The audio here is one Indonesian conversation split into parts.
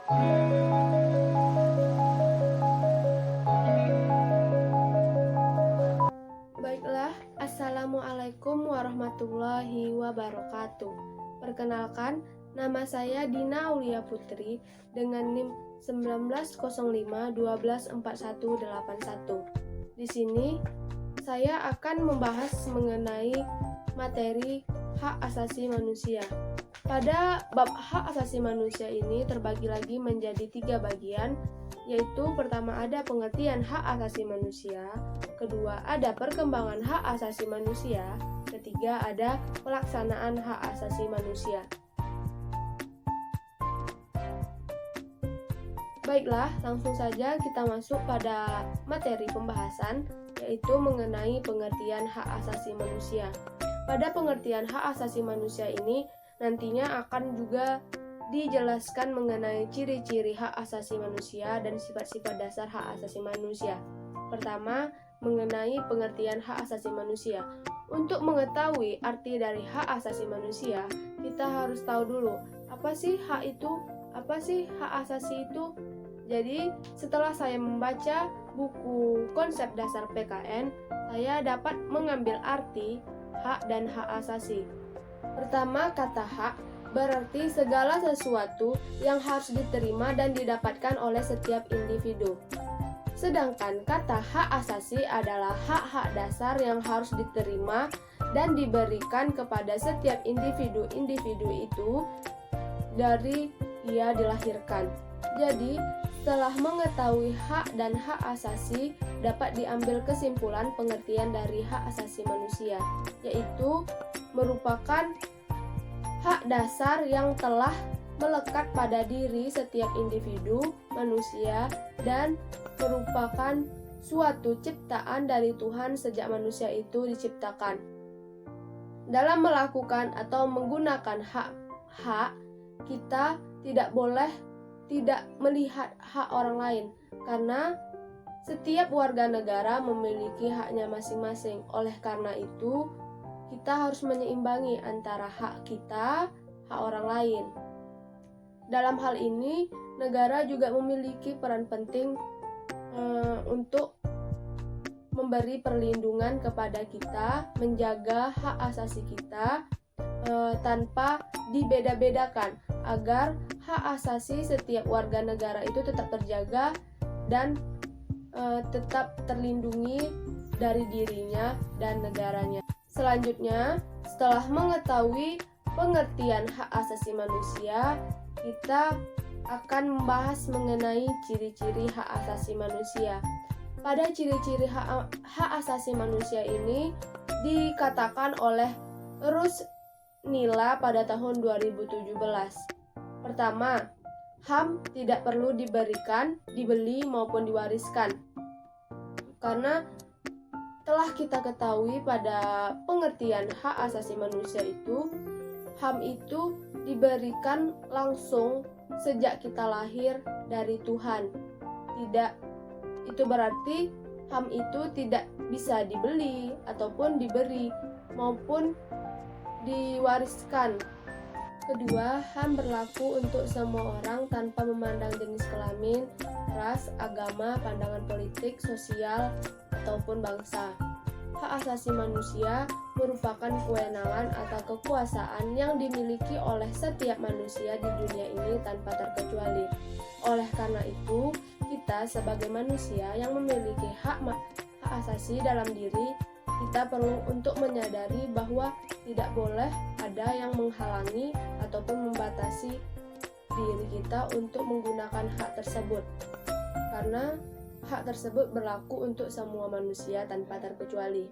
Baiklah, Assalamualaikum warahmatullahi wabarakatuh. Perkenalkan, nama saya Dina Aulia Putri dengan NIM 1905124181. Di sini saya akan membahas mengenai materi hak asasi manusia. Pada bab hak asasi manusia ini terbagi lagi menjadi 3 bagian, yaitu pertama ada pengertian hak asasi manusia, kedua ada perkembangan hak asasi manusia, ketiga ada pelaksanaan hak asasi manusia. Baiklah, langsung saja kita masuk pada materi pembahasan, yaitu mengenai pengertian hak asasi manusia. Pada pengertian hak asasi manusia ini nantinya akan juga dijelaskan mengenai ciri-ciri hak asasi manusia dan sifat-sifat dasar hak asasi manusia. Pertama, mengenai pengertian hak asasi manusia. Untuk mengetahui arti dari hak asasi manusia, kita harus tahu dulu, apa sih hak itu? Apa sih hak asasi itu? Jadi, setelah saya membaca buku konsep dasar PKN, saya dapat mengambil arti hak dan hak asasi. Pertama, kata hak berarti segala sesuatu yang harus diterima dan didapatkan oleh setiap individu. Sedangkan kata hak asasi adalah hak-hak dasar yang harus diterima dan diberikan kepada setiap individu itu dari ia dilahirkan. Jadi, setelah mengetahui hak dan hak asasi, dapat diambil kesimpulan pengertian dari hak asasi manusia, yaitu merupakan hak dasar yang telah melekat pada diri setiap individu manusia dan merupakan suatu ciptaan dari Tuhan sejak manusia itu diciptakan. Dalam melakukan atau menggunakan hak, kita tidak boleh tidak melihat hak orang lain, karena setiap warga negara memiliki haknya masing-masing. Oleh karena itu, kita harus menyeimbangi antara hak kita, hak orang lain. Dalam hal ini, negara juga memiliki peran penting untuk memberi perlindungan kepada kita, menjaga hak asasi kita tanpa dibeda-bedakan, agar hak asasi setiap warga negara itu tetap terjaga dan tetap terlindungi dari dirinya dan negaranya. Selanjutnya, setelah mengetahui pengertian hak asasi manusia, kita akan membahas mengenai ciri-ciri hak asasi manusia. Pada ciri-ciri hak asasi manusia ini dikatakan oleh Rusnila pada tahun 2017. Pertama, HAM tidak perlu diberikan, dibeli maupun diwariskan. Karena telah kita ketahui pada pengertian hak asasi manusia itu, HAM itu diberikan langsung sejak kita lahir dari Tuhan. Itu berarti HAM itu tidak bisa dibeli ataupun diberi maupun diwariskan. Kedua, HAM berlaku untuk semua orang tanpa memandang jenis kelamin, ras, agama, pandangan politik, sosial, ataupun bangsa. Hak asasi manusia merupakan kewenangan atau kekuasaan yang dimiliki oleh setiap manusia di dunia ini tanpa terkecuali. Oleh karena itu, kita sebagai manusia yang memiliki hak asasi dalam diri, kita perlu untuk menyadari bahwa tidak boleh ada yang menghalangi ataupun membatasi diri kita untuk menggunakan hak tersebut, karena hak tersebut berlaku untuk semua manusia tanpa terkecuali.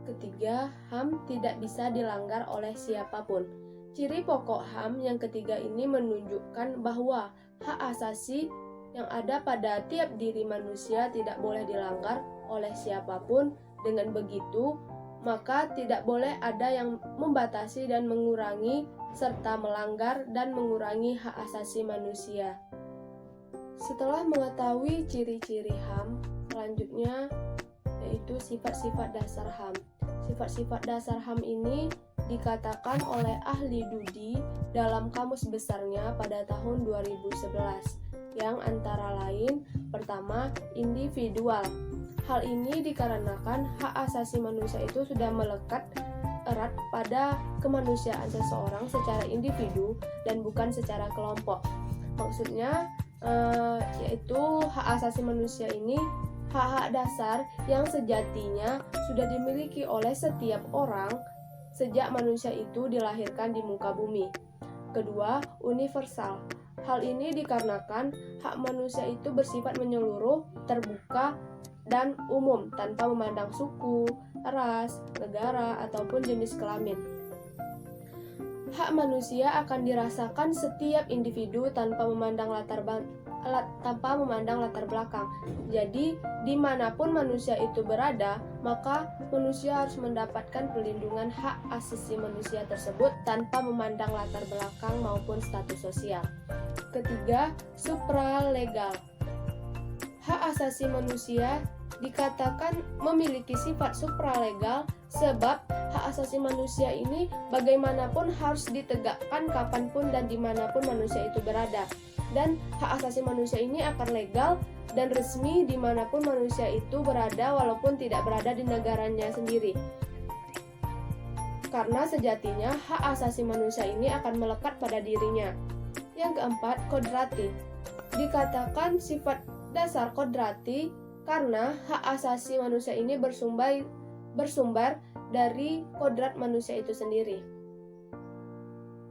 Ketiga, HAM tidak bisa dilanggar oleh siapapun. Ciri pokok HAM yang ketiga ini menunjukkan bahwa hak asasi yang ada pada tiap diri manusia tidak boleh dilanggar oleh siapapun. Dengan begitu, maka tidak boleh ada yang membatasi dan mengurangi serta melanggar dan mengurangi hak asasi manusia. Setelah mengetahui ciri-ciri HAM, selanjutnya yaitu sifat-sifat dasar HAM. Sifat-sifat dasar HAM ini dikatakan oleh ahli Dudi dalam Kamus Besarnya pada tahun 2011, yang antara lain pertama, individual. Hal ini dikarenakan hak asasi manusia itu sudah melekat erat pada kemanusiaan seseorang secara individu dan bukan secara kelompok. Maksudnya yaitu hak asasi manusia ini hak-hak dasar yang sejatinya sudah dimiliki oleh setiap orang sejak manusia itu dilahirkan di muka bumi. Kedua, universal. Hal ini dikarenakan hak manusia itu bersifat menyeluruh, terbuka, dan umum tanpa memandang suku, ras, negara, ataupun jenis kelamin. Hak manusia akan dirasakan setiap individu tanpa memandang latar belakang. Jadi, dimanapun manusia itu berada, maka manusia harus mendapatkan pelindungan hak asasi manusia tersebut tanpa memandang latar belakang maupun status sosial. Ketiga, supralegal. Hak asasi manusia dikatakan memiliki sifat supralegal sebab hak asasi manusia ini bagaimanapun harus ditegakkan kapanpun dan dimanapun manusia itu berada. Dan hak asasi manusia ini akan legal dan resmi dimanapun manusia itu berada walaupun tidak berada di negaranya sendiri. Karena sejatinya hak asasi manusia ini akan melekat pada dirinya. Yang keempat, kodrati. Dikatakan sifat dasar kodrati karena hak asasi manusia ini bersumber dari kodrat manusia itu sendiri.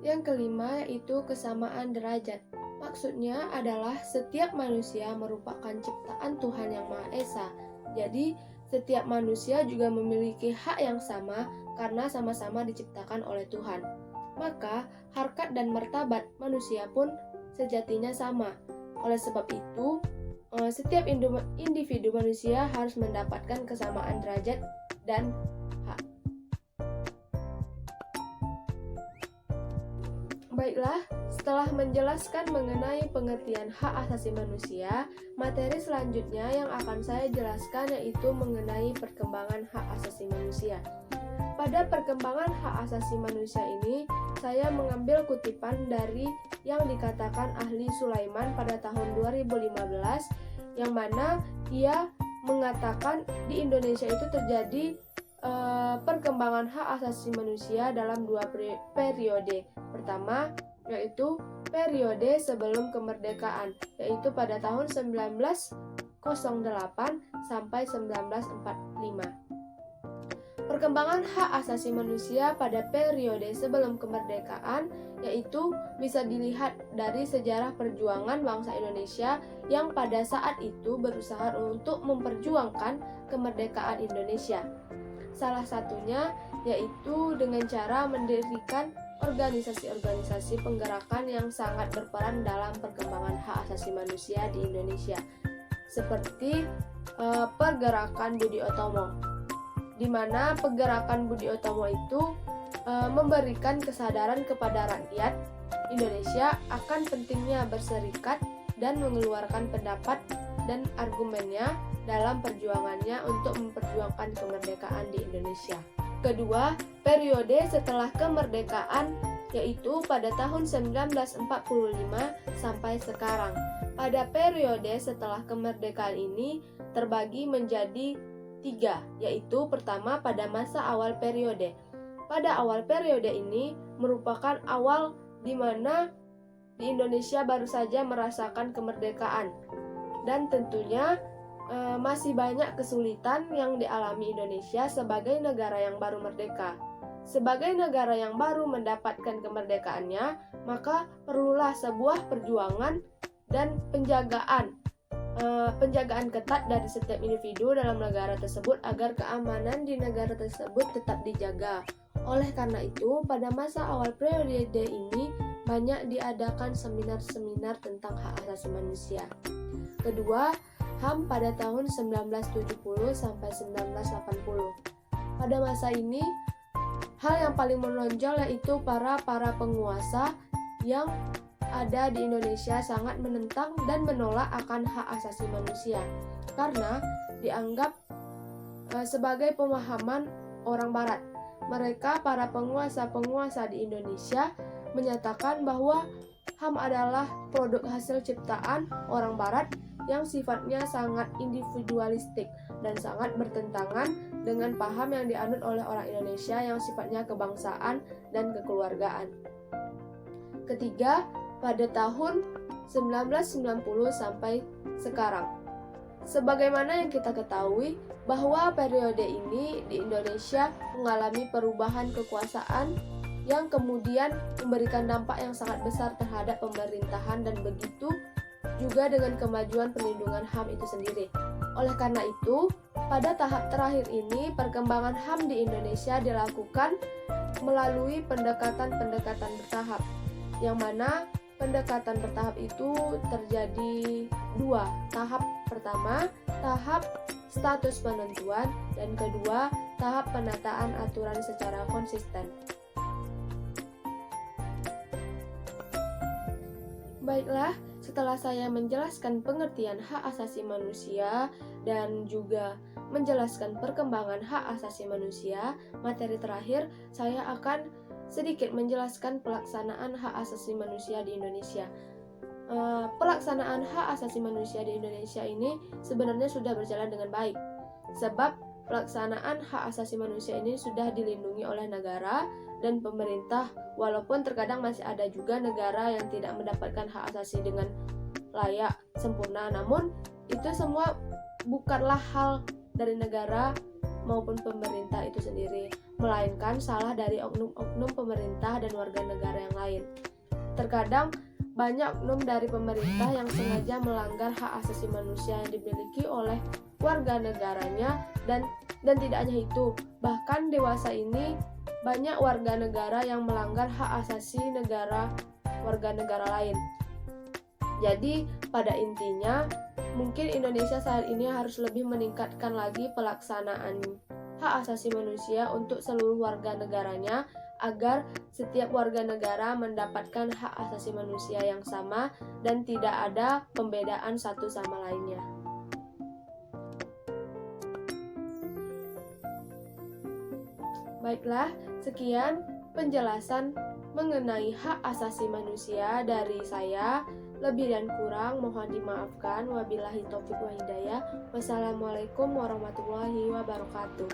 Yang kelima yaitu kesamaan derajat. Maksudnya adalah setiap manusia merupakan ciptaan Tuhan Yang Maha Esa. Jadi, setiap manusia juga memiliki hak yang sama karena sama-sama diciptakan oleh Tuhan. Maka, harkat dan martabat manusia pun sejatinya sama. Oleh sebab itu, setiap individu manusia harus mendapatkan kesamaan derajat dan hak. Baiklah, setelah menjelaskan mengenai pengertian hak asasi manusia, materi selanjutnya yang akan saya jelaskan yaitu mengenai perkembangan hak asasi manusia. Pada perkembangan hak asasi manusia ini, saya mengambil kutipan dari yang dikatakan ahli Sulaiman pada tahun 2015, yang mana ia mengatakan di Indonesia itu terjadi perkembangan hak asasi manusia dalam dua periode. Pertama, yaitu periode sebelum kemerdekaan, yaitu pada tahun 1908 sampai 1945. Perkembangan hak asasi manusia pada periode sebelum kemerdekaan yaitu bisa dilihat dari sejarah perjuangan bangsa Indonesia yang pada saat itu berusaha untuk memperjuangkan kemerdekaan Indonesia. Salah satunya yaitu dengan cara mendirikan organisasi-organisasi penggerakan yang sangat berperan dalam perkembangan hak asasi manusia di Indonesia, seperti pergerakan Budi Utomo, di mana pergerakan Budi Utomo itu memberikan kesadaran kepada rakyat Indonesia akan pentingnya berserikat dan mengeluarkan pendapat dan argumennya dalam perjuangannya untuk memperjuangkan kemerdekaan di Indonesia. Kedua, periode setelah kemerdekaan yaitu pada tahun 1945 sampai sekarang. Pada periode setelah kemerdekaan ini terbagi menjadi 3, yaitu pertama pada masa awal periode. Pada awal periode ini merupakan awal di mana di Indonesia baru saja merasakan kemerdekaan dan tentunya masih banyak kesulitan yang dialami Indonesia sebagai negara yang baru merdeka. Sebagai negara yang baru mendapatkan kemerdekaannya, maka perlulah sebuah perjuangan dan penjagaan ketat dari setiap individu dalam negara tersebut agar keamanan di negara tersebut tetap dijaga. Oleh karena itu, pada masa awal periode ini banyak diadakan seminar-seminar tentang hak asasi manusia. Kedua, HAM pada tahun 1970 sampai 1980. Pada masa ini, hal yang paling menonjol yaitu para penguasa yang ada di Indonesia sangat menentang dan menolak akan hak asasi manusia karena dianggap sebagai pemahaman orang Barat. mereka para penguasa-penguasa di Indonesia menyatakan bahwa HAM adalah produk hasil ciptaan orang Barat yang sifatnya sangat individualistik dan sangat bertentangan dengan paham yang dianut oleh orang Indonesia yang sifatnya kebangsaan dan kekeluargaan. Ketiga, pada tahun 1990 sampai sekarang. Sebagaimana yang kita ketahui bahwa periode ini di Indonesia mengalami perubahan kekuasaan yang kemudian memberikan dampak yang sangat besar terhadap pemerintahan dan begitu juga dengan kemajuan perlindungan HAM itu sendiri. Oleh karena itu, pada tahap terakhir ini perkembangan HAM di Indonesia dilakukan melalui pendekatan-pendekatan bertahap, yang mana pendekatan bertahap itu terjadi dua. Tahap pertama, tahap status penentuan, dan kedua, tahap penataan aturan secara konsisten. Baiklah, setelah saya menjelaskan pengertian hak asasi manusia dan juga menjelaskan perkembangan hak asasi manusia, materi terakhir saya akan sedikit menjelaskan pelaksanaan hak asasi manusia di Indonesia. Pelaksanaan hak asasi manusia di Indonesia ini sebenarnya sudah berjalan dengan baik, sebab pelaksanaan hak asasi manusia ini sudah dilindungi oleh negara dan pemerintah, walaupun terkadang masih ada juga negara yang tidak mendapatkan hak asasi dengan layak sempurna. Namun itu semua bukanlah hal dari negara maupun pemerintah itu sendiri, melainkan salah dari oknum-oknum pemerintah dan warga negara yang lain. Terkadang banyak oknum dari pemerintah yang sengaja melanggar hak asasi manusia yang dimiliki oleh warga negaranya, dan tidak hanya itu, bahkan dewasa ini banyak warga negara yang melanggar hak asasi warga negara lain. Jadi pada intinya mungkin Indonesia saat ini harus lebih meningkatkan lagi pelaksanaan hak asasi manusia untuk seluruh warga negaranya, agar setiap warga negara mendapatkan hak asasi manusia yang sama dan tidak ada pembedaan satu sama lainnya. Baiklah, sekian penjelasan mengenai hak asasi manusia dari saya. Lebih dan kurang mohon dimaafkan. Wabillahi taufiq wa hidayah. Wassalamualaikum warahmatullahi wabarakatuh.